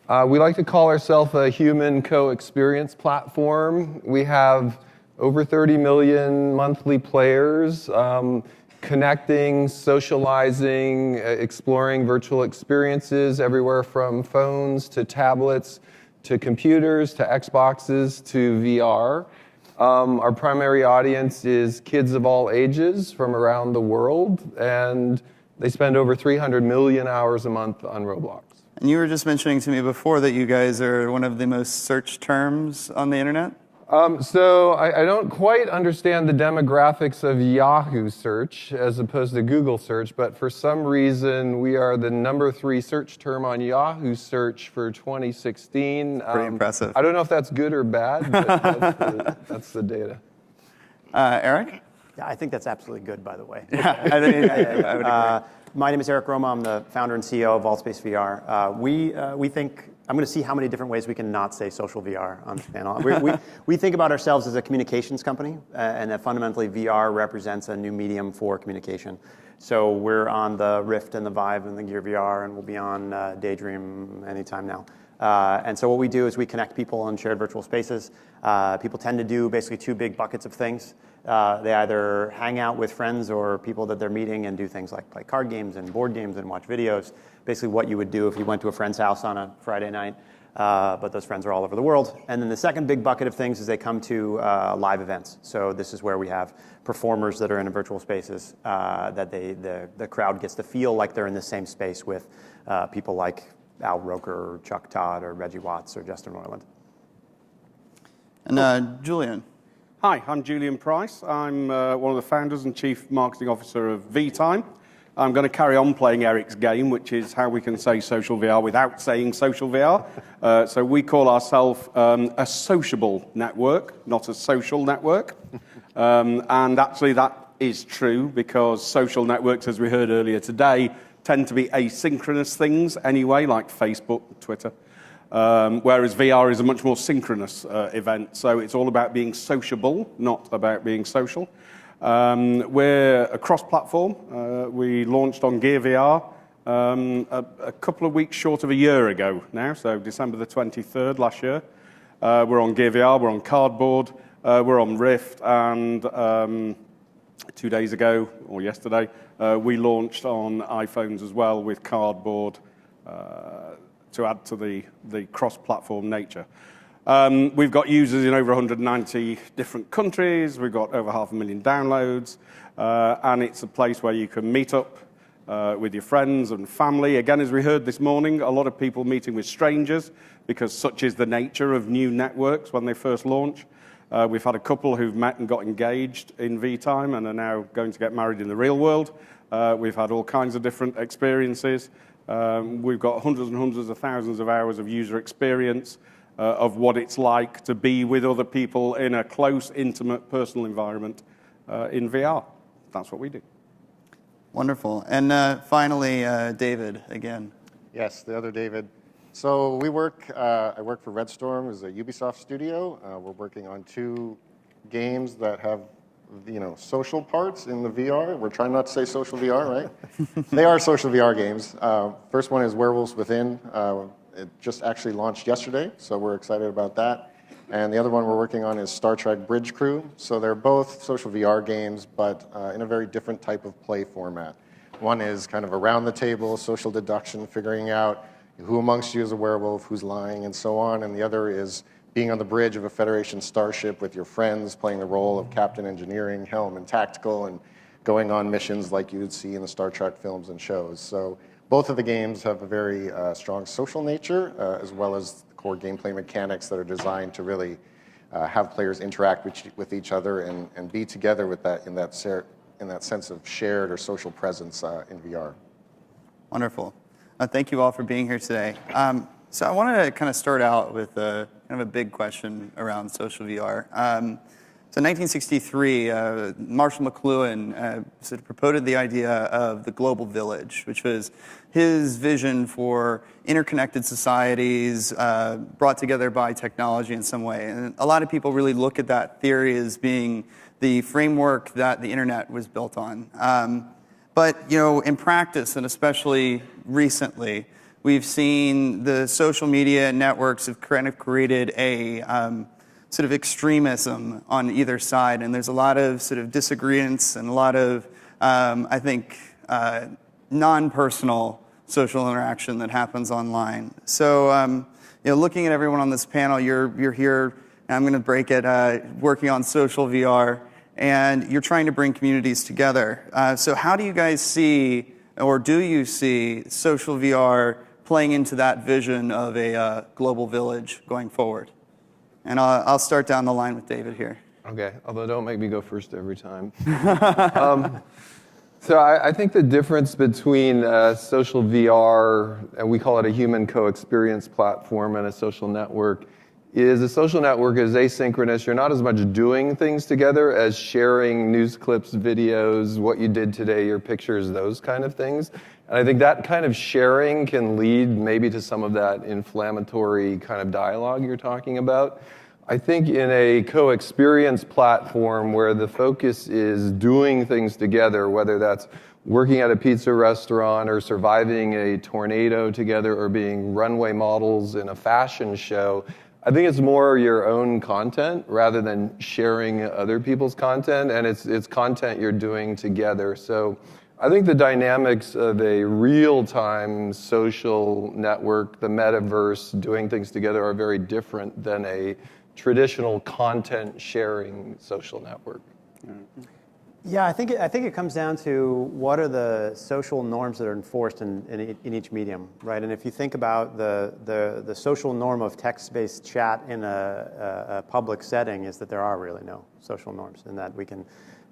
We like to call ourselves a human co-experience platform. We have over 30 million monthly players, connecting, socializing, exploring virtual experiences everywhere from phones to tablets to computers to Xboxes to VR. Our primary audience is kids of all ages from around the world, and they spend over 300 million hours a month on Roblox. And you were just mentioning to me before that you guys are one of the most searched terms on the internet? So I don't quite understand the demographics of Yahoo search as opposed to Google search, but for some reason we are the #3 search term on Yahoo search for 2016. Pretty impressive. I don't know if that's good or bad, but that's the data. Eric? Yeah, I think that's absolutely good, by the way. Yeah, I would agree. My name is Eric Romo. I'm the founder and CEO of AltSpaceVR. We think, I'm going to see how many different ways we can not say social VR on this panel. We think about ourselves as a communications company, and that fundamentally VR represents a new medium for communication. So we're on the Rift and the Vive and the Gear VR, and we'll be on Daydream anytime now. And so what we do is we connect people in shared virtual spaces. People tend to do basically two big buckets of things. They either hang out with friends or people that they're meeting and do things like play card games and board games and watch videos. Basically what you would do if you went to a friend's house on a Friday night, but those friends are all over the world. And then the second big bucket of things is they come to live events. So this is where we have performers that are in virtual spaces that the crowd gets to feel like they're in the same space with people like Al Roker or Chuck Todd or Reggie Watts or Justin Roiland. And Julian. Hi, I'm Julian Price. I'm one of the founders and chief marketing officer of vTime. I'm going to carry on playing Eric's game, which is how we can say social VR without saying social VR. So we call ourselves a sociable network, not a social network. And actually that is true because social networks, as we heard earlier today, tend to be asynchronous things anyway, like Facebook, Twitter. Whereas VR is a much more synchronous event. So it's all about being sociable, not about being social. We're a cross-platform. We launched on Gear VR a couple of weeks short of a year ago now, so December the 23rd last year. We're on Gear VR, we're on Cardboard, we're on Rift, and 2 days ago, or yesterday, we launched on iPhones as well with Cardboard to add to the cross-platform nature. We've got users in over 190 different countries. We've got over 500,000 downloads. And it's a place where you can meet up with your friends and family. Again, as we heard this morning, a lot of people meeting with strangers because such is the nature of new networks when they first launch. We've had a couple who've met and got engaged in vTime and are now going to get married in the real world. We've had all kinds of different experiences. We've got hundreds and hundreds of thousands of hours of user experience of what it's like to be with other people in a close, intimate, personal environment in VR. That's what we do. Wonderful. And finally, David, again. Yes, the other David. So I work for Redstorm, it's a Ubisoft studio. We're working on 2 games that have social parts in the VR. We're trying not to say social VR, right? They are social VR games. First one is Werewolves Within. It just actually launched yesterday, so we're excited about that. And the other one we're working on is Star Trek Bridge Crew. So they're both social VR games, but in a very different type of play format. One is kind of around the table, social deduction, figuring out who amongst you is a werewolf, who's lying, and so on. And the other is being on the bridge of a Federation starship with your friends, playing the role of Captain Engineering, Helm, and Tactical, and going on missions like you would see in the Star Trek films and shows. So both of the games have a very strong social nature, as well as the core gameplay mechanics that are designed to really have players interact with each other and be together with that in that sense of shared or social presence in VR. Wonderful. Thank you all for being here today. So I wanted to kind of start out with kind of a big question around social VR. So in 1963, Marshall McLuhan sort of proposed the idea of the global village, which was his vision for interconnected societies brought together by technology in some way. And a lot of people really look at that theory as being the framework that the internet was built on. But in practice, and especially recently, we've seen the social media networks have kind of created a sort of extremism on either side, and there's a lot of sort of disagreements and a lot of, I think, non-personal social interaction that happens online. So, looking at everyone on this panel, you're here, and I'm going to break it, working on social VR, and you're trying to bring communities together. So how do you guys see, or do you see social VR playing into that vision of a global village going forward? And I'll start down the line with David here. Okay, although don't make me go first every time. So I think the difference between social VR, and we call it a human co-experience platform, and a social network, is a social network is asynchronous. You're not as much doing things together as sharing news clips, videos, what you did today, your pictures, those kind of things. And I think that kind of sharing can lead maybe to some of that inflammatory kind of dialogue you're talking about. I think in a co-experience platform where the focus is doing things together, whether that's working at a pizza restaurant or surviving a tornado together or being runway models in a fashion show, I think it's more your own content rather than sharing other people's content, and it's content you're doing together. So I think the dynamics of a real-time social network, the metaverse, doing things together are very different than a traditional content sharing social network. Yeah, I think it comes down to what are the social norms that are enforced in each medium, right? And if you think about the social norm of text-based chat in a public setting, is that there are really no social norms, and that we can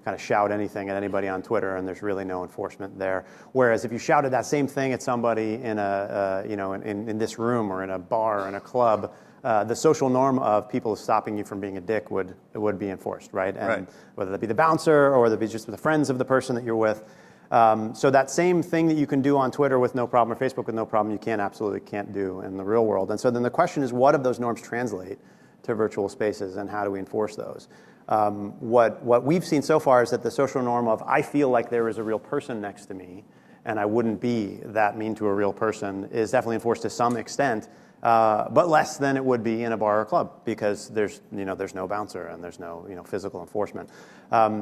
kind of shout anything at anybody on Twitter, and there's really no enforcement there. Whereas if you shouted that same thing at somebody in in this room or in a bar or in a club, the social norm of people stopping you from being a dick would be enforced, right? And whether that be the bouncer or whether it be just the friends of the person that you're with. So that same thing that you can do on Twitter with no problem or Facebook with no problem, you absolutely can't do in the real world. And so then the question is, what of those norms translate to virtual spaces, and how do we enforce those? What we've seen so far is that the social norm of I feel like there is a real person next to me and I wouldn't be that mean to a real person is definitely enforced to some extent, but less than it would be in a bar or club, because there's no bouncer and there's no physical enforcement.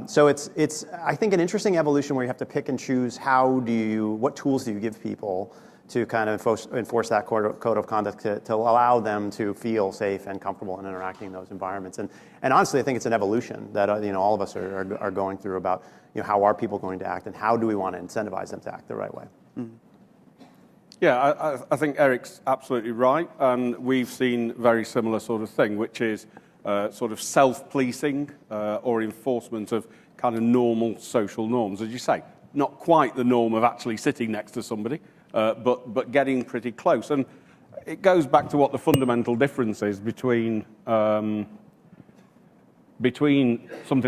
So it's I think an interesting evolution where you have to pick and choose what tools do you give people to kind of enforce that code of conduct to allow them to feel safe and comfortable in interacting in those environments. And honestly, I think it's an evolution that all of us are going through about how are people going to act and how do we want to incentivize them to act the right way. Mm-hmm. Yeah, I think Eric's absolutely right, and we've seen very similar sort of thing, which is sort of self-policing or enforcement of kind of normal social norms, as you say. Not quite the norm of actually sitting next to somebody, but getting pretty close. And it goes back to what the fundamental difference is between something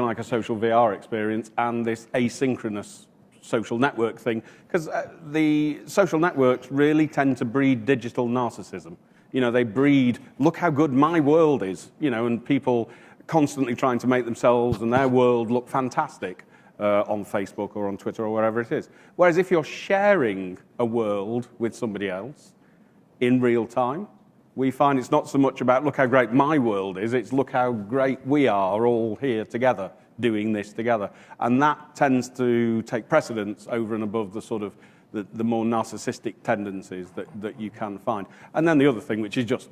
like a social VR experience and this asynchronous social network thing, because the social networks really tend to breed digital narcissism. They breed, look how good my world is, and people constantly trying to make themselves and their world look fantastic on Facebook or on Twitter or wherever it is. Whereas if you're sharing a world with somebody else in real time, we find it's not so much about look how great my world is, it's look how great we are all here together doing this together. And that tends to take precedence over and above the sort of the more narcissistic tendencies that you can find. And then the other thing, which is just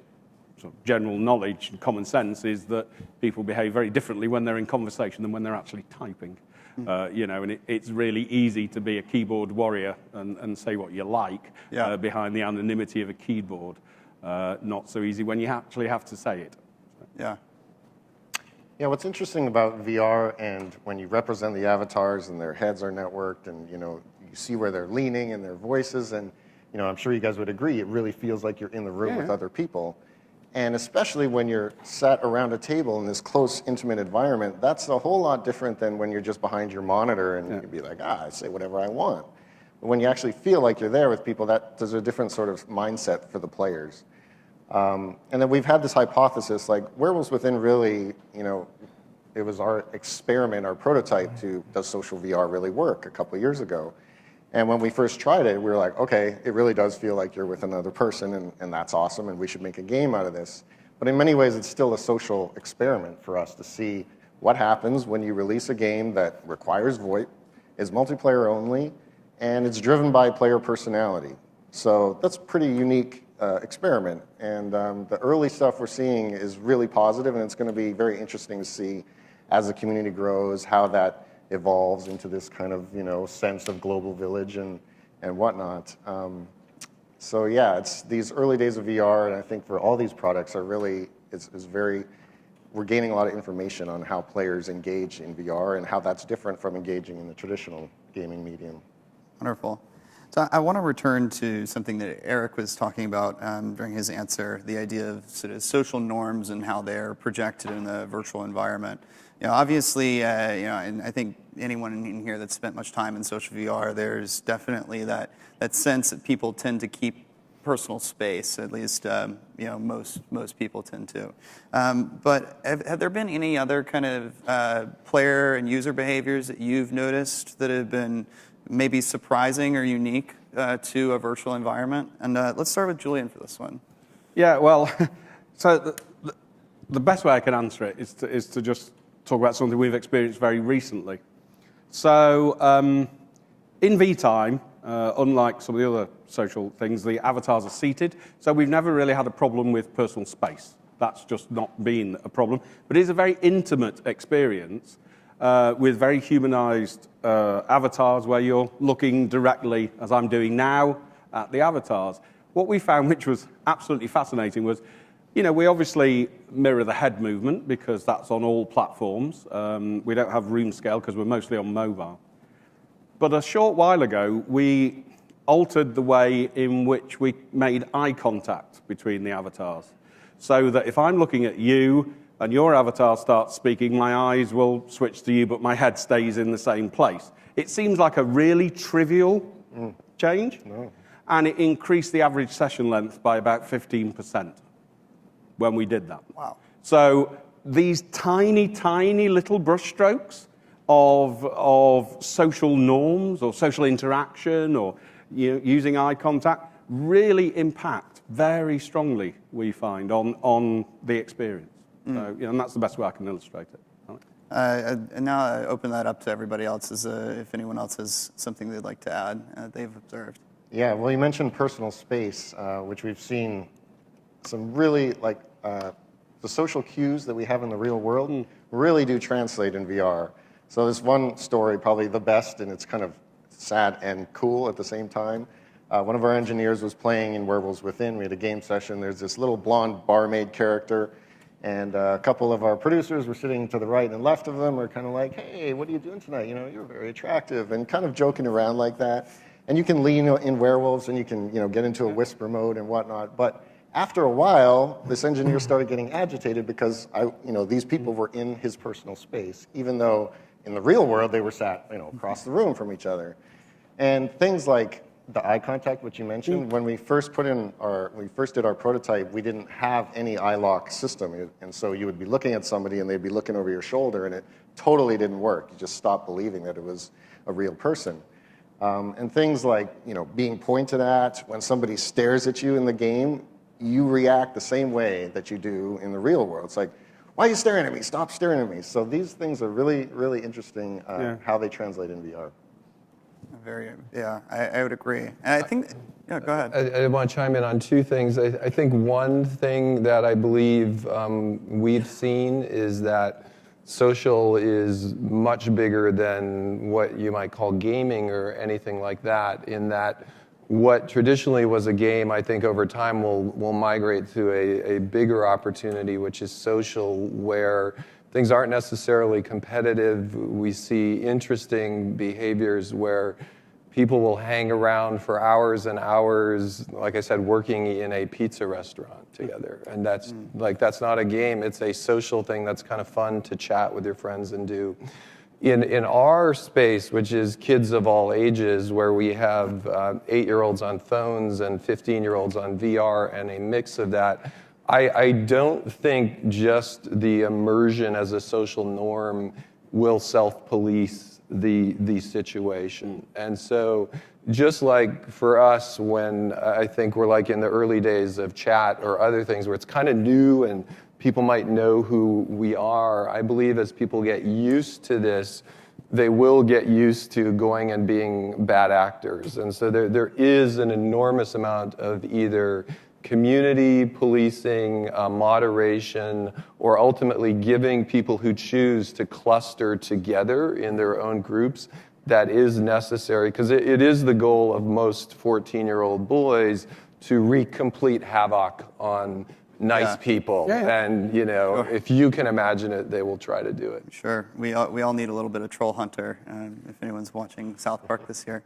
sort of general knowledge and common sense, is that people behave very differently when they're in conversation than when they're actually typing. And it's really easy to be a keyboard warrior and say what you like behind the anonymity of a keyboard. Not so easy when you actually have to say it. Yeah. Yeah, what's interesting about VR, and when you represent the avatars and their heads are networked, and you see where they're leaning and their voices, and I'm sure you guys would agree, it really feels like you're in the room with other people. And especially when you're sat around a table in this close, intimate environment, that's a whole lot different than when you're just behind your monitor and you'd be like, I say whatever I want. But when you actually feel like you're there with people, there's a different sort of mindset for the players. And then we've had this hypothesis, like Werewolves Within really, it was our experiment, our prototype to does social VR really work a couple of years ago. And when we first tried it, we were like, okay, it really does feel like you're with another person, and that's awesome, and we should make a game out of this. But in many ways, it's still a social experiment for us to see what happens when you release a game that requires VoIP, is multiplayer only, and it's driven by player personality. So that's a pretty unique experiment. And the early stuff we're seeing is really positive, and it's going to be very interesting to see as the community grows, how that evolves into this kind of sense of global village and whatnot. So yeah, it's these early days of VR, and I think for all these products are really we're gaining a lot of information on how players engage in VR and how that's different from engaging in the traditional gaming medium. Wonderful. So I want to return to something that Eric was talking about during his answer, the idea of sort of social norms and how they're projected in the virtual environment. Obviously, and I think anyone in here that's spent much time in social VR, there's definitely that sense that people tend to keep personal space. At least, most people tend to. But have there been any other kind of player and user behaviors that you've noticed that have been maybe surprising or unique to a virtual environment? And let's start with Julian for this one. Yeah, well, so the best way I can answer it is to just talk about something we've experienced very recently. So in vTime, unlike some of the other social things, the avatars are seated, so we've never really had a problem with personal space. That's just not been a problem. But it is a very intimate experience with very humanized avatars where you're looking directly, as I'm doing now, at the avatars. What we found, which was absolutely fascinating, was we obviously mirror the head movement because that's on all platforms. We don't have room scale because we're mostly on mobile. But a short while ago, we altered the way in which we made eye contact between the avatars. So that if I'm looking at you and your avatar starts speaking, my eyes will switch to you, but my head stays in the same place. It seems like a really trivial change, and it increased the average session length by about 15% when we did that. Wow. So these tiny, tiny little brush strokes of social norms or social interaction or using eye contact really impact very strongly, we find, on the experience. So, and that's the best way I can illustrate it. And now I open that up to everybody else, if anyone else has something they'd like to add they've observed. Yeah, well, you mentioned personal space, which we've seen some really, the social cues that we have in the real world really do translate in VR. So this one story, probably the best, and it's kind of sad and cool at the same time. One of our engineers was playing in Werewolves Within. We had a game session. There's this little blonde barmaid character, and a couple of our producers were sitting to the right and left of them. We're kind of like, hey, what are you doing tonight? You're very attractive, and kind of joking around like that. And you can lean in Werewolves, and you can get into a whisper mode and whatnot. But after a while, this engineer started getting agitated because these people were in his personal space, even though in the real world they were sat across the room from each other. And things like the eye contact, which you mentioned, when we first did our prototype, we didn't have any eye lock system, and so you would be looking at somebody and they'd be looking over your shoulder, and it totally didn't work. You just stopped believing that it was a real person. And things like being pointed at, when somebody stares at you in the game, you react the same way that you do in the real world. It's like, why are you staring at me? Stop staring at me. So these things are really, really interesting how they translate in VR. I would agree. And I think, go ahead. I want to chime in on two things. I think one thing that I believe we've seen is that social is much bigger than what you might call gaming or anything like that, in that what traditionally was a game, I think over time will migrate to a bigger opportunity, which is social, where things aren't necessarily competitive. We see interesting behaviors where people will hang around for hours and hours, like I said, working in a pizza restaurant together. And that's not a game, it's a social thing that's kind of fun to chat with your friends and do. In our space, which is kids of all ages, where we have 8-year-olds on phones and 15-year-olds on VR and a mix of that, I don't think just the immersion as a social norm will self-police the situation. And so just like for us when I think we're like in the early days of chat or other things where it's kind of new and people might know who we are, I believe as people get used to this, they will get used to going and being bad actors. And so there is an enormous amount of either community policing, moderation, or ultimately giving people who choose to cluster together in their own groups that is necessary, because it is the goal of most 14-year-old boys to wreak complete havoc on nice people. Yeah. And, you know, if you can imagine it, they will try to do it. Sure. We all need a little bit of Troll Hunter, if anyone's watching South Park this year.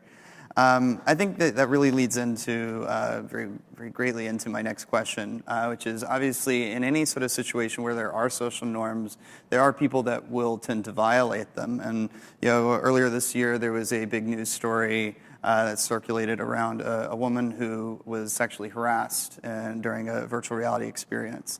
I think that really leads into very, very greatly into my next question, which is obviously in any sort of situation where there are social norms, there are people that will tend to violate them. And you know, earlier this year there was a big news story that circulated around a woman who was sexually harassed during a virtual reality experience.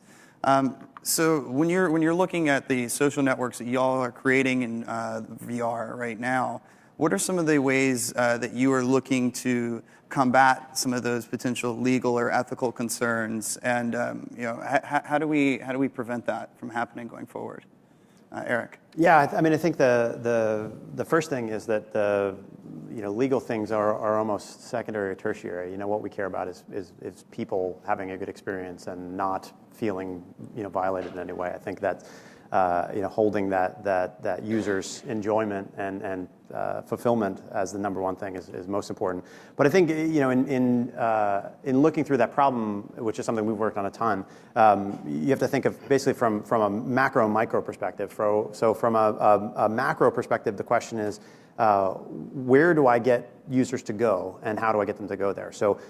So when you're looking at the social networks that y'all are creating in VR right now, what are some of the ways that you are looking to combat some of those potential legal or ethical concerns, and you know, how do we prevent that from happening going forward? Eric. Yeah, I mean, I think the first thing is that the legal things are almost secondary or tertiary. You know, what we care about is people having a good experience and not feeling violated in any way. I think that holding that user's enjoyment and fulfillment as the number one thing is most important. But I think in looking through that problem, which is something we've worked on a ton, you have to think of basically from a macro micro perspective. So from a macro perspective, the question is, where do I get users to go, and how do I get them to go there? So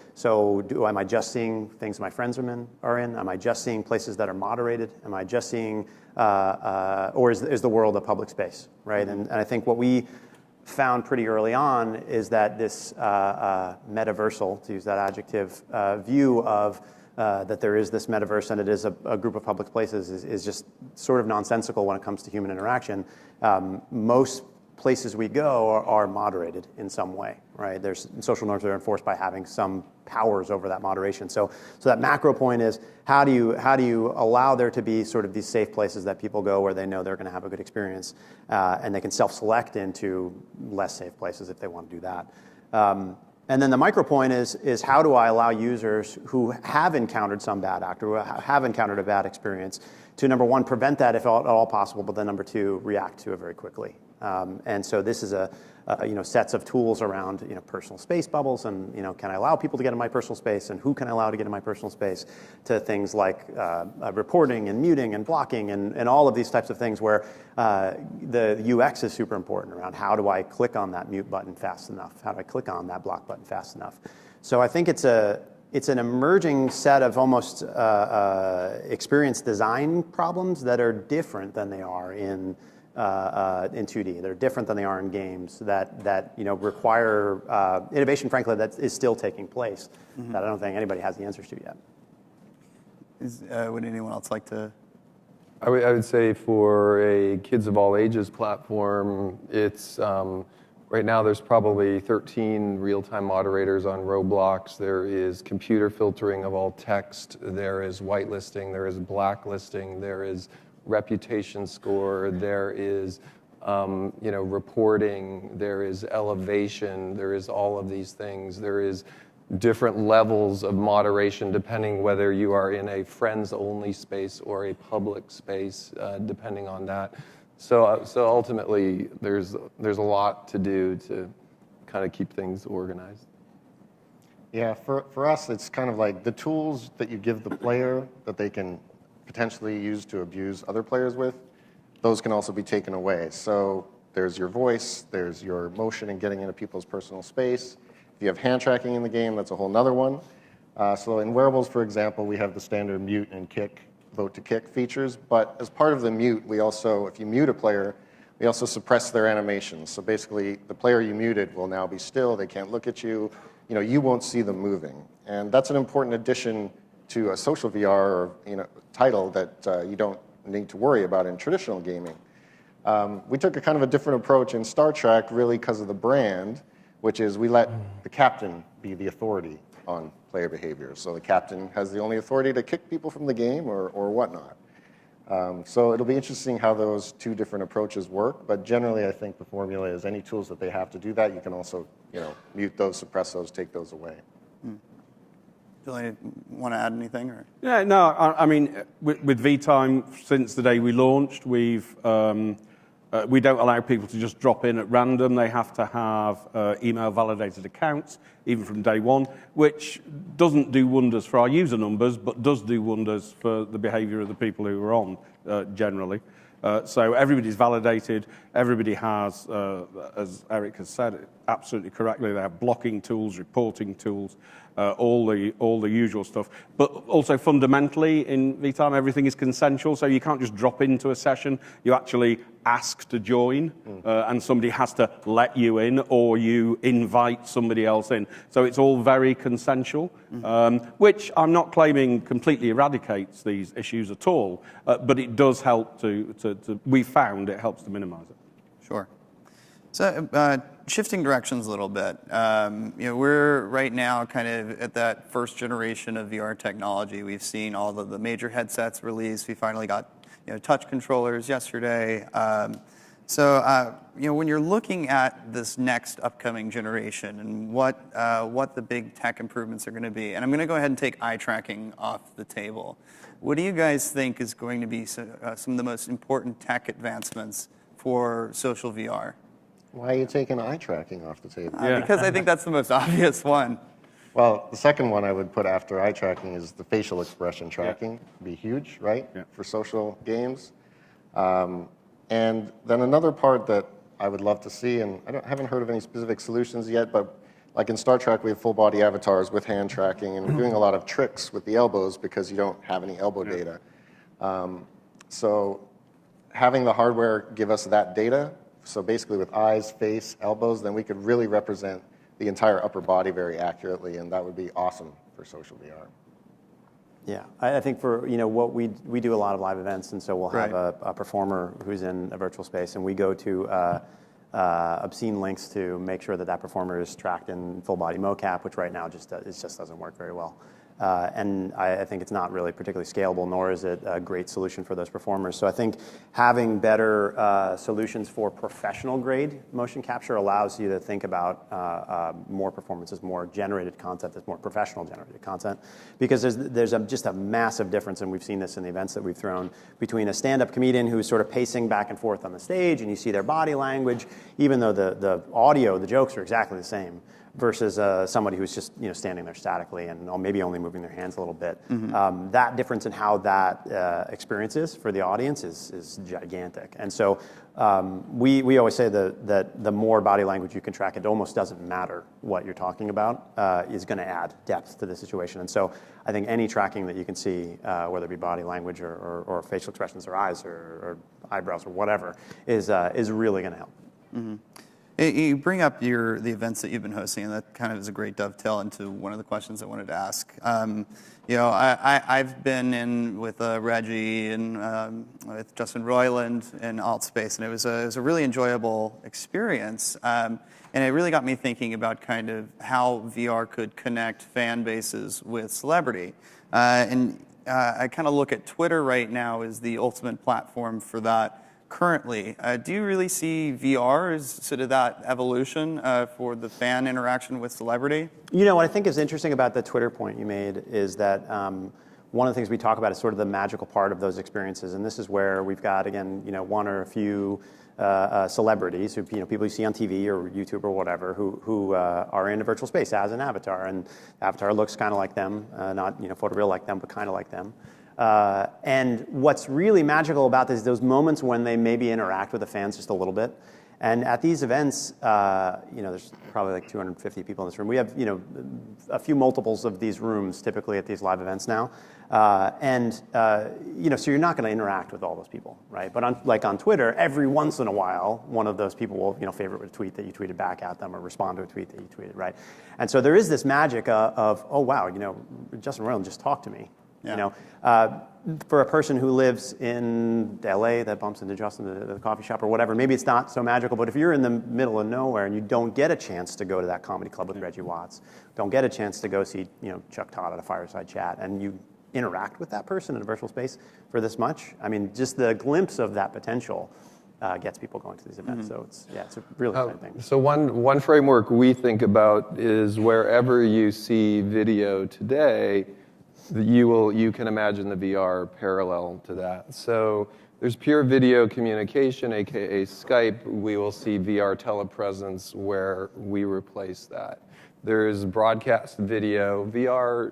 am I just seeing things my friends are in? Am I just seeing places that are moderated? Am I just seeing, or is the world a public space, right? And I think what we found pretty early on is that this metaversal, to use that adjective, view of that there is this metaverse and it is a group of public places is just sort of nonsensical when it comes to human interaction. Most places we go are moderated in some way, right? There's social norms that are enforced by having some powers over that moderation. So that macro point is how do you allow there to be sort of these safe places that people go where they know they're going to have a good experience, and they can self-select into less safe places if they want to do that. And then the micro point is how do I allow users who have encountered some bad actor, who have encountered a bad experience, to number one, prevent that if at all possible, but then number two, react to it very quickly. And so this is sets of tools around personal space bubbles, and can I allow people to get in my personal space, and who can I allow to get in my personal space, to things like reporting and muting and blocking and all of these types of things where the UX is super important around how do I click on that mute button fast enough, how do I click on that block button fast enough. So I think it's an emerging set of almost experience design problems that are different than they are in 2D. They're different than they are in games that require innovation, frankly, that is still taking place, that I don't think anybody has the answers to yet. Would anyone else like to? I would say for a kids of all ages platform, it's right now there's probably 13 real-time moderators on ROBLOX. There is computer filtering of all text. There is whitelisting. There is blacklisting. There is reputation score, there is reporting, there is elevation, there is all of these things. There is different levels of moderation depending whether you are in a friends-only space or a public space, depending on that. So ultimately, there's a lot to do to kind of keep things organized. Yeah, for us, it's kind of like the tools that you give the player that they can potentially used to abuse other players with, those can also be taken away. So there's your voice, there's your motion and getting into people's personal space. If you have hand tracking in the game, that's a whole nother one. So in wearables, for example, we have the standard mute and kick, vote to kick features, but as part of the mute, we also, if you mute a player, we also suppress their animations. So basically, the player you muted will now be still, they can't look at you, you won't see them moving. And that's an important addition to a social VR or title that you don't need to worry about in traditional gaming. We took a kind of a different approach in Star Trek, really because of the brand, which is we let the captain be the authority on player behavior. So the captain has the only authority to kick people from the game or whatnot. So it'll be interesting how those two different approaches work, but generally I think the formula is any tools that they have to do that, you can also mute those, suppress those, take those away. Julian, want to add anything? Or? Yeah, no, I mean, with vTime, since the day we launched, we don't allow people to just drop in at random. They have to have email-validated accounts, even from day one, which doesn't do wonders for our user numbers, but does do wonders for the behavior of the people who are on, generally. So everybody's validated. Everybody has, as Eric has said absolutely correctly, they have blocking tools, reporting tools, all the usual stuff. But also fundamentally in vTime, everything is consensual, so you can't just drop into a session. You actually ask to join, and somebody has to let you in, or you invite somebody else in. So it's all very consensual, which I'm not claiming completely eradicates these issues at all, but it does help we found it helps to minimize it. Sure. So shifting directions a little bit, we're right now kind of at that first generation of VR technology. We've seen all of the major headsets released. We finally got touch controllers yesterday. So when you're looking at this next upcoming generation and what the big tech improvements are going to be, and I'm going to go ahead and take eye tracking off the table. What do you guys think is going to be some of the most important tech advancements for social VR? Why are you taking eye tracking off the table? Because I think that's the most obvious one. Well, the second one I would put after eye tracking is the facial expression tracking. Be huge, right, for social games. And then another part that I would love to see, and I haven't heard of any specific solutions yet, but like in Star Trek, we have full body avatars with hand tracking, and we're doing a lot of tricks with the elbows because you don't have any elbow data. So having the hardware give us that data, so basically with eyes, face, elbows, then we could really represent the entire upper body very accurately, and that would be awesome for social VR. Yeah, I think for what we do a lot of live events, and so we'll have a performer who's in a virtual space, and we go to obscene lengths to make sure that performer is tracked in full body mocap, which right now just doesn't work very well. And I think it's not really particularly scalable, nor is it a great solution for those performers. So I think having better solutions for professional grade motion capture allows you to think about more performances, more generated content that's more professional generated content. Because there's just a massive difference, and we've seen this in the events that we've thrown, between a stand-up comedian who's sort of pacing back and forth on the stage, and you see their body language, even though the audio, the jokes are exactly the same, versus somebody who's just standing there statically and maybe only moving their hands a little bit. That difference in how that experience is for the audience is gigantic. And so we always say that the more body language you can track, it almost doesn't matter what you're talking about, is going to add depth to the situation. And so I think any tracking that you can see, whether it be body language or facial expressions or eyes or eyebrows or whatever, is really going to help. You bring up the events that you've been hosting, and that kind of is a great dovetail into one of the questions I wanted to ask. I've been in with Reggie and with Justin Roiland and AltSpace, and it was a really enjoyable experience. And it really got me thinking about kind of how VR could connect fan bases with celebrity. I kind of look at Twitter right now as the ultimate platform for that. Currently, do you really see VR as sort of that evolution for the fan interaction with celebrity? What I think is interesting about the Twitter point you made is that one of the things we talk about is sort of the magical part of those experiences, and this is where we've got, again, one or a few celebrities, who people you see on TV or YouTube or whatever, who are in a virtual space as an avatar, and the avatar looks kind of like them, not photoreal like them, but kind of like them. And what's really magical about this is those moments when they maybe interact with the fans just a little bit. And at these events, there's probably like 250 people in this room. We have, a few multiples of these rooms typically at these live events now. So you're not going to interact with all those people, right? But on Twitter, every once in a while, one of those people will, favorite a tweet that you tweeted back at them or respond to a tweet that you tweeted, right? And so there is this magic of oh, wow, Justin Roiland just talked to me. Yeah. for a person who lives in LA that bumps into Justin at the coffee shop or whatever, maybe it's not so magical, but if you're in the middle of nowhere and you don't get a chance to go to that comedy club with Reggie Watts, don't get a chance to go see Chuck Todd at a fireside chat, and you interact with that person in a virtual space for this much, I mean, just the glimpse of that potential gets people going to these events. So it's a really exciting thing. So one framework we think about is wherever you see video today, you can imagine the VR parallel to that. So there's pure video communication, aka Skype. We will see VR telepresence where we replace that. There's broadcast video, VR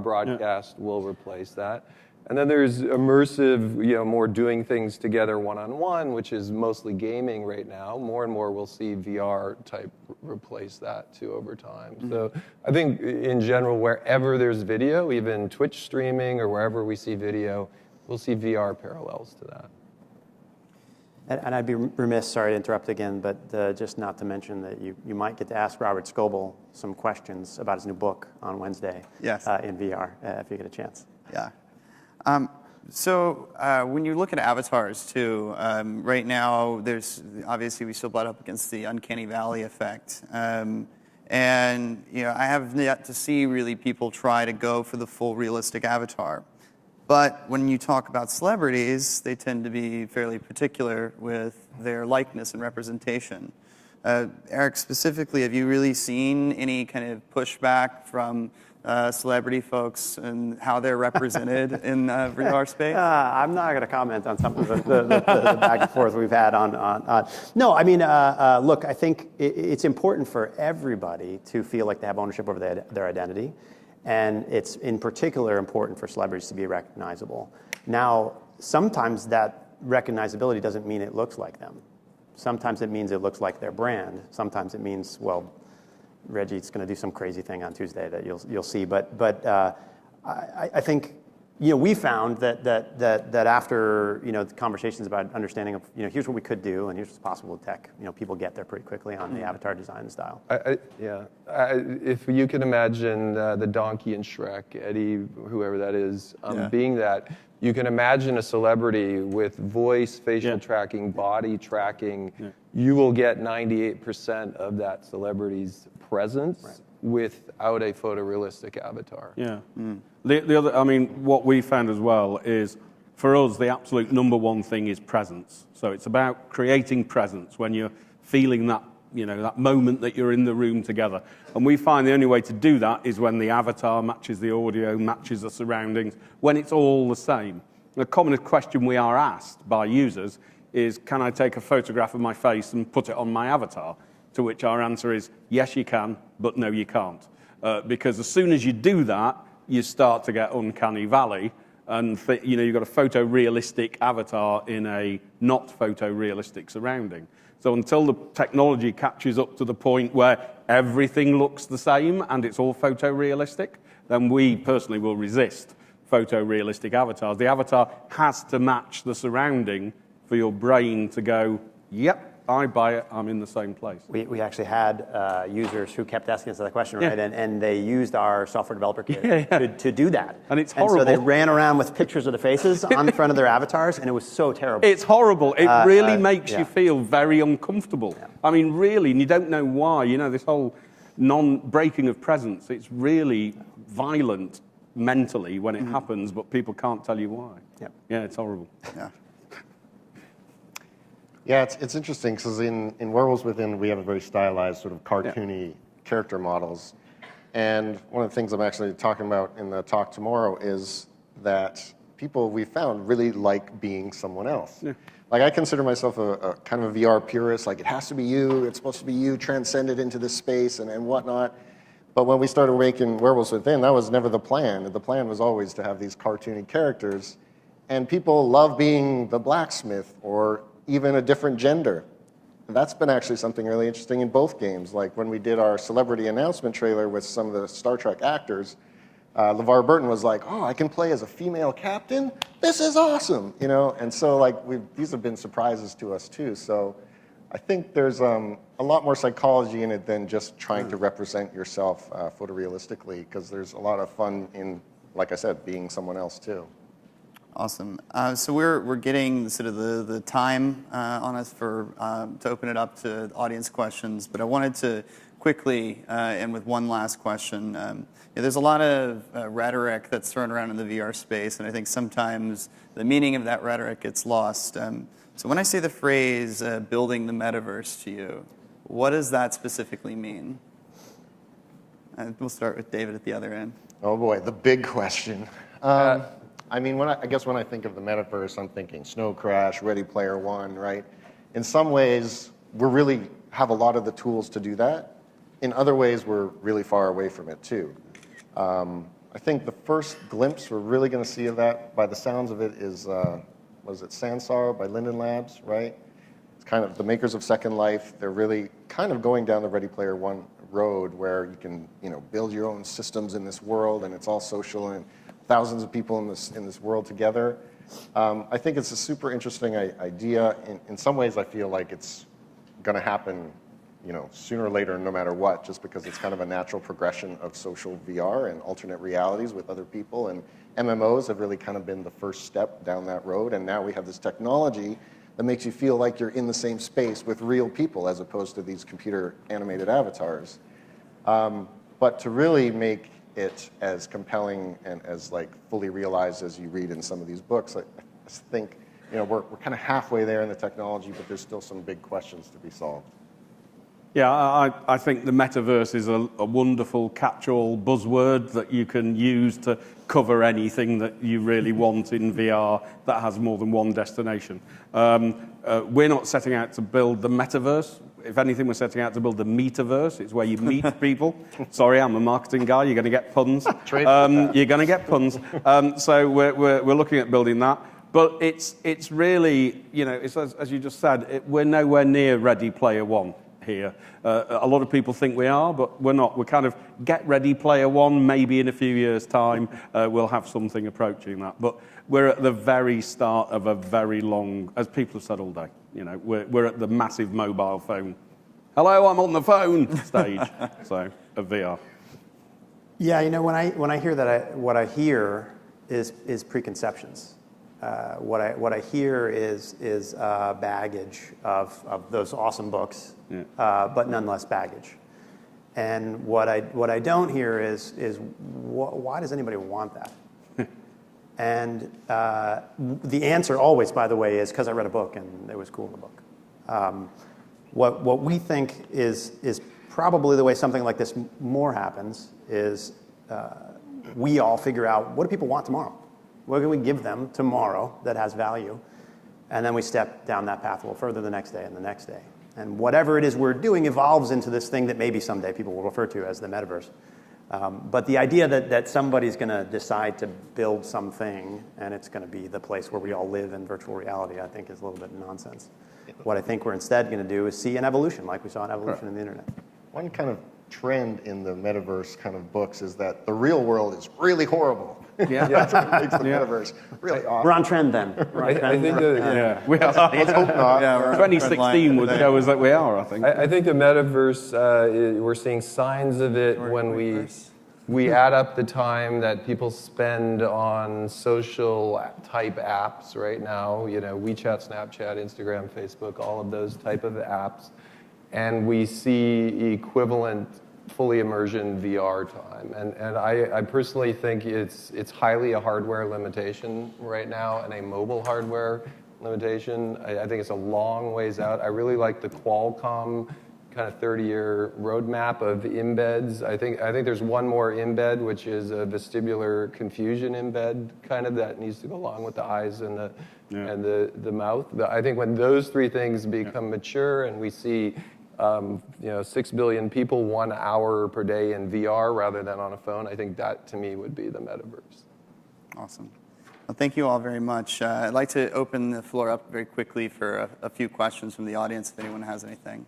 broadcast will replace that. And then there's immersive, more doing things together one-on-one, which is mostly gaming right now. More and more we'll see VR type replace that too over time. So I think in general, wherever there's video, even Twitch streaming or wherever we see video, we'll see VR parallels to that. And I'd be remiss, sorry to interrupt again, but just not to mention that you might get to ask Robert Scoble some questions about his new book on Wednesday in VR, if you get a chance. Yeah. So when you look at avatars too, right now there's obviously we still butt up against the uncanny valley effect, and I have yet to see really people try to go for the full realistic avatar. But when you talk about celebrities, they tend to be fairly particular with their likeness and representation. Eric, specifically, have you really seen any kind of pushback from celebrity folks and how they're represented in VR space? I'm not going to comment on some of the back and forth we've had on. No, I mean, look, I think it's important for everybody to feel like they have ownership over their identity. And it's in particular important for celebrities to be recognizable. Now, sometimes that recognizability doesn't mean it looks like them. Sometimes it means it looks like their brand. Sometimes it means, well, Reggie's going to do some crazy thing on Tuesday that you'll see. But I think we found that after the conversations about understanding of here's what we could do and here's what's possible with tech, people get there pretty quickly on the avatar design and style. If you can imagine the donkey in Shrek, Eddie, whoever that is, being that, you can imagine a celebrity with voice, facial tracking, body tracking. You will get 98% of that celebrity's presence without a photorealistic avatar. Yeah. The other, I mean, what we found as well is, for us, the absolute number one thing is presence. So it's about creating presence when you're feeling that, that moment that you're in the room together. And we find the only way to do that is when the avatar matches the audio, matches the surroundings, when it's all the same. The common question we are asked by users is, can I take a photograph of my face and put it on my avatar? To which our answer is, yes, you can, but no, you can't. Because as soon as you do that, you start to get uncanny valley, and you've got a photorealistic avatar in a not photorealistic surrounding. So until the technology catches up to the point where everything looks the same and it's all photorealistic, then we personally will resist photorealistic avatars. The avatar has to match the surrounding for your brain to go, yep, I buy it, I'm in the same place. We actually had users who kept asking us that question, right? And they used our software developer kit to do that. And it's horrible. And so they ran around with pictures of the faces on front of their avatars, and it was so terrible. It's horrible. It really makes you feel very uncomfortable. Yeah. I mean, really, and you don't know why. This whole non-breaking of presence, it's really violent mentally when it happens, but people can't tell you why. Yeah, it's horrible. Yeah. Yeah, it's interesting because in Werewolves Within, we have a very stylized sort of cartoony character models. And one of the things I'm actually talking about in the talk tomorrow is that people we found really like being someone else. Yeah. Like I consider myself a kind of a VR purist, like it has to be you, it's supposed to be you transcended into this space and whatnot. But when we started making Werewolves Within, that was never the plan. The plan was always to have these cartoony characters. And people love being the blacksmith or even a different gender. And that's been actually something really interesting in both games. Like when we did our celebrity announcement trailer with some of the Star Trek actors, LeVar Burton was like, oh, I can play as a female captain? This is awesome, And so like these have been surprises to us too. So I think there's a lot more psychology in it than just trying to represent yourself photorealistically, because there's a lot of fun in, like I said, being someone else too. Awesome. So we're getting sort of the time on us for to open it up to audience questions, but I wanted to quickly and with one last question. There's a lot of rhetoric that's thrown around in the VR space, and I think sometimes the meaning of that rhetoric gets lost. So when I say the phrase "building the metaverse" to you, what does that specifically mean? We'll start with David at the other end. Oh boy, the big question. I mean, I guess when I think of the metaverse, I'm thinking Snow Crash, Ready Player One, right? In some ways, we really have a lot of the tools to do that. In other ways, we're really far away from it too. I think the first glimpse we're really going to see of that, by the sounds of it, is was it Sansar by Linden Labs, right? It's kind of the makers of Second Life. They're really kind of going down the Ready Player One road, where you can, build your own systems in this world, and it's all social, and thousands of people in this world together. I think it's a super interesting idea. In some ways, I feel like it's going to happen, sooner or later, no matter what, just because it's kind of a natural progression of social VR and alternate realities with other people. And MMOs have really kind of been the first step down that road. And now we have this technology that makes you feel like you're in the same space with real people, as opposed to these computer animated avatars. But to really make it as compelling and as fully realized as you read in some of these books, I think we're kind of halfway there in the technology, but there's still some big questions to be solved. Yeah, I think the metaverse is a wonderful catch-all buzzword that you can use to cover anything that you really want in VR that has more than one destination. We're not setting out to build the metaverse. If anything, we're setting out to build the metaverse. It's where you meet people. Sorry, I'm a marketing guy. You're going to get puns. You're going to get puns. So we're looking at building that. But it's really, it's as you just said, we're nowhere near Ready Player One here. A lot of people think we are, but we're not. We're kind of get Ready Player One. Maybe in a few years' time, we'll have something approaching that. But we're at the very start of a very long, as people have said all day, we're at the massive mobile phone. Hello, I'm on the phone stage. So of VR. Yeah, when I hear that, what I hear is preconceptions. What I hear is baggage of those awesome books, but nonetheless baggage. And what I don't hear is why does anybody want that? And the answer always, by the way, is because I read a book and it was cool in the book. What we think is probably the way something like this more happens is we all figure out, what do people want tomorrow? What can we give them tomorrow that has value? And then we step down that path a little further the next day and the next day. And whatever it is we're doing evolves into this thing that maybe someday people will refer to as the metaverse. But the idea that somebody's going to decide to build something and it's going to be the place where we all live in virtual reality, I think is a little bit nonsense. What I think we're instead going to do is see an evolution, like we saw an evolution in the internet. One kind of trend in the metaverse kind of books is that the real world is really horrible. Yeah. That's what makes the metaverse really awesome. We're on trend then. I think We are. Let's hope not. Yeah, 2016 would show us that we are, I think. I think the metaverse, we're seeing signs of it when we add up the time that people spend on social type apps right now, WeChat, Snapchat, Instagram, Facebook, all of those type of apps. And we see equivalent fully immersion VR time. And I personally think it's highly a hardware limitation right now and a mobile hardware limitation. I think it's a long ways out. I really like the Qualcomm kind of 30-year roadmap of embeds. I think there's one more embed, which is a vestibular confusion embed, kind of that needs to go along with the eyes and the mouth. But I think when those three things become mature and we see 6 billion people 1 hour per day in VR rather than on a phone, I think that to me would be the metaverse. Awesome. Well, thank you all very much. I'd like to open the floor up very quickly for a few questions from the audience if anyone has anything.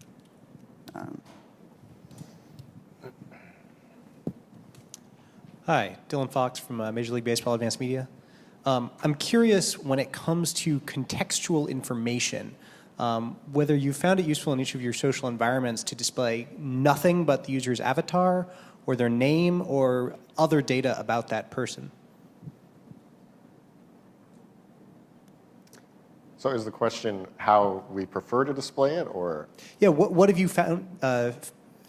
Hi, Dylan Fox from Major League Baseball Advanced Media. I'm curious when it comes to contextual information, whether you found it useful in each of your social environments to display nothing but the user's avatar or their name or other data about that person. So is the question how we prefer to display it, or? Yeah, what have you found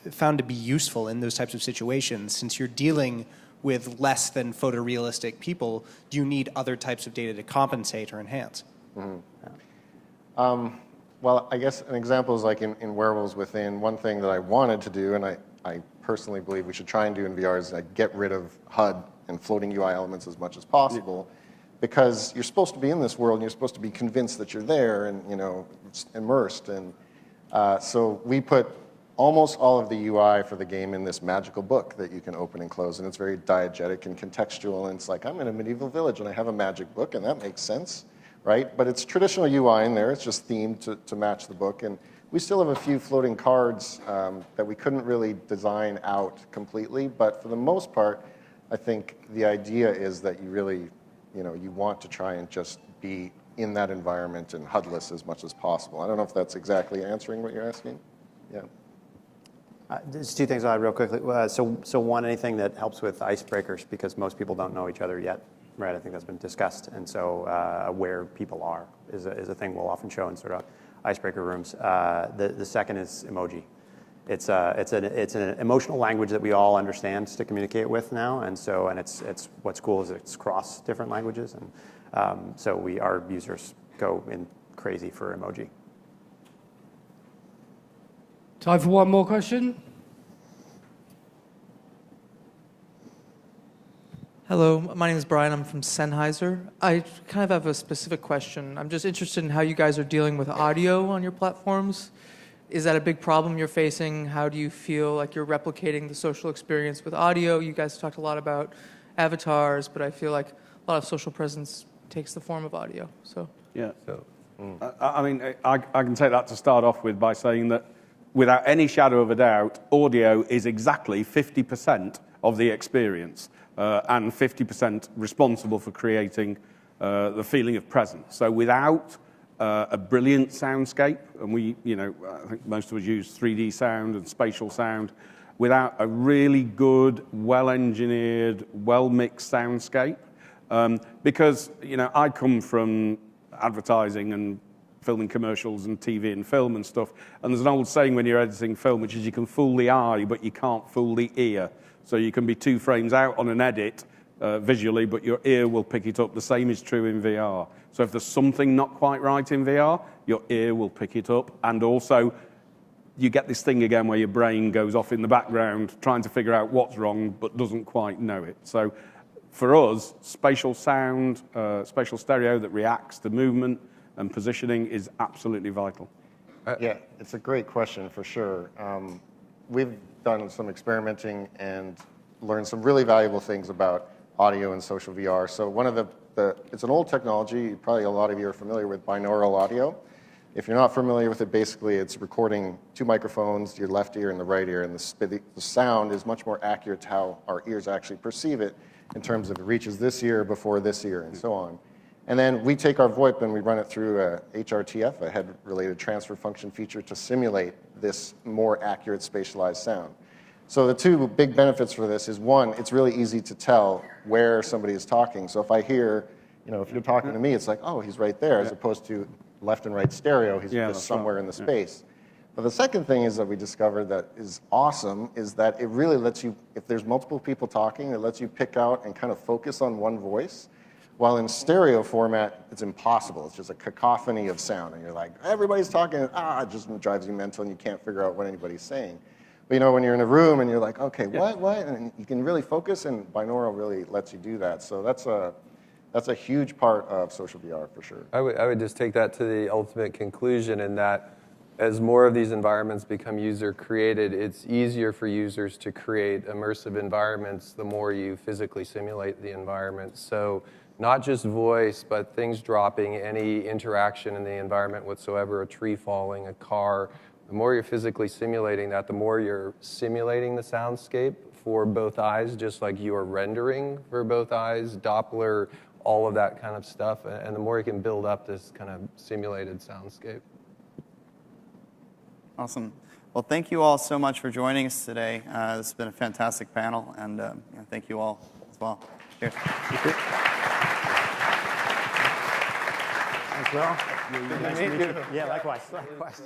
to be useful in those types of situations? Since you're dealing with less than photorealistic people, do you need other types of data to compensate or enhance? Well, I guess an example is like in wearables within. One thing that I wanted to do, and I personally believe we should try and do in VR, is like get rid of HUD and floating UI elements as much as possible. Because you're supposed to be in this world, and you're supposed to be convinced that you're there and immersed. And so we put almost all of the UI for the game in this magical book that you can open and close, and it's very diegetic and contextual. And it's like, I'm in a medieval village and I have a magic book, and that makes sense, right? But it's traditional UI in there. It's just themed to match the book. And we still have a few floating cards that we couldn't really design out completely. But for the most part, I think the idea is that you really you want to try and just be in that environment and HUDless as much as possible. I don't know if that's exactly answering what you're asking. Yeah. Just two things I'll add real quickly. So one, anything that helps with icebreakers, because most people don't know each other yet, right? I think that's been discussed. And so where people are is a thing we'll often show in sort of icebreaker rooms. The second is emoji. It's an emotional language that we all understand to communicate with now, and it's what's cool is it's cross different languages, and so our users go in crazy for emoji. Time for one more question. Hello, my name is Brian. I'm from Sennheiser. I kind of have a specific question. I'm just interested in how you guys are dealing with audio on your platforms. Is that a big problem you're facing? How do you feel like you're replicating the social experience with audio? You guys talked a lot about avatars, but I feel like a lot of social presence takes the form of audio. So yeah. I mean, I can take that to start off with by saying that without any shadow of a doubt, audio is exactly 50% of the experience and 50% responsible for creating the feeling of presence. So without a brilliant soundscape, and I think most of us use 3D sound and spatial sound. Without a really good, well-engineered, well-mixed soundscape, because I come from advertising and filming commercials and TV and film and stuff, and there's an old saying when you're editing film, which is you can fool the eye, but you can't fool the ear. So you can be 2 frames out on an edit visually, but your ear will pick it up. The same is true in VR. So if there's something not quite right in VR, your ear will pick it up. And also, you get this thing again where your brain goes off in the background trying to figure out what's wrong, but doesn't quite know it. So for us, spatial sound, spatial stereo that reacts to movement and positioning is absolutely vital. Yeah, it's a great question for sure. We've done some experimenting and learned some really valuable things about audio and social VR. So one of it's an old technology. Probably a lot of you are familiar with binaural audio. If you're not familiar with it, basically it's recording 2 microphones, your left ear and the right ear, and the sound is much more accurate to how our ears actually perceive it in terms of it reaches this ear before this ear and so on. And then we take our VoIP and we run it through a HRTF, a head-related transfer function feature, to simulate this more accurate spatialized sound. So the 2 big benefits for this is, one, it's really easy to tell where somebody is talking. So if I hear, if you're talking to me, it's like, oh, he's right there, as opposed to left and right stereo, he's just somewhere in the space. But the second thing is that we discovered that is awesome is that it really lets you, if there's multiple people talking, it lets you pick out and kind of focus on one voice. While in stereo format, it's impossible. It's just a cacophony of sound. And you're like, everybody's talking, it just drives you mental and you can't figure out what anybody's saying. But when you're in a room and you're like, okay, what? And you can really focus, and binaural really lets you do that. So that's a huge part of social VR for sure. I would just take that to the ultimate conclusion in that as more of these environments become user-created, it's easier for users to create immersive environments the more you physically simulate the environment. So not just voice, but things dropping, any interaction in the environment whatsoever, a tree falling, a car. The more you're physically simulating that, the more you're simulating the soundscape for both eyes, just like you're rendering for both eyes, Doppler, all of that kind of stuff. And the more you can build up this kind of simulated soundscape. Awesome. Well, thank you all so much for joining us today. This has been a fantastic panel, and thank you all as well. Cheers. Thanks, Will. Nice to meet you. Yeah, likewise. Likewise.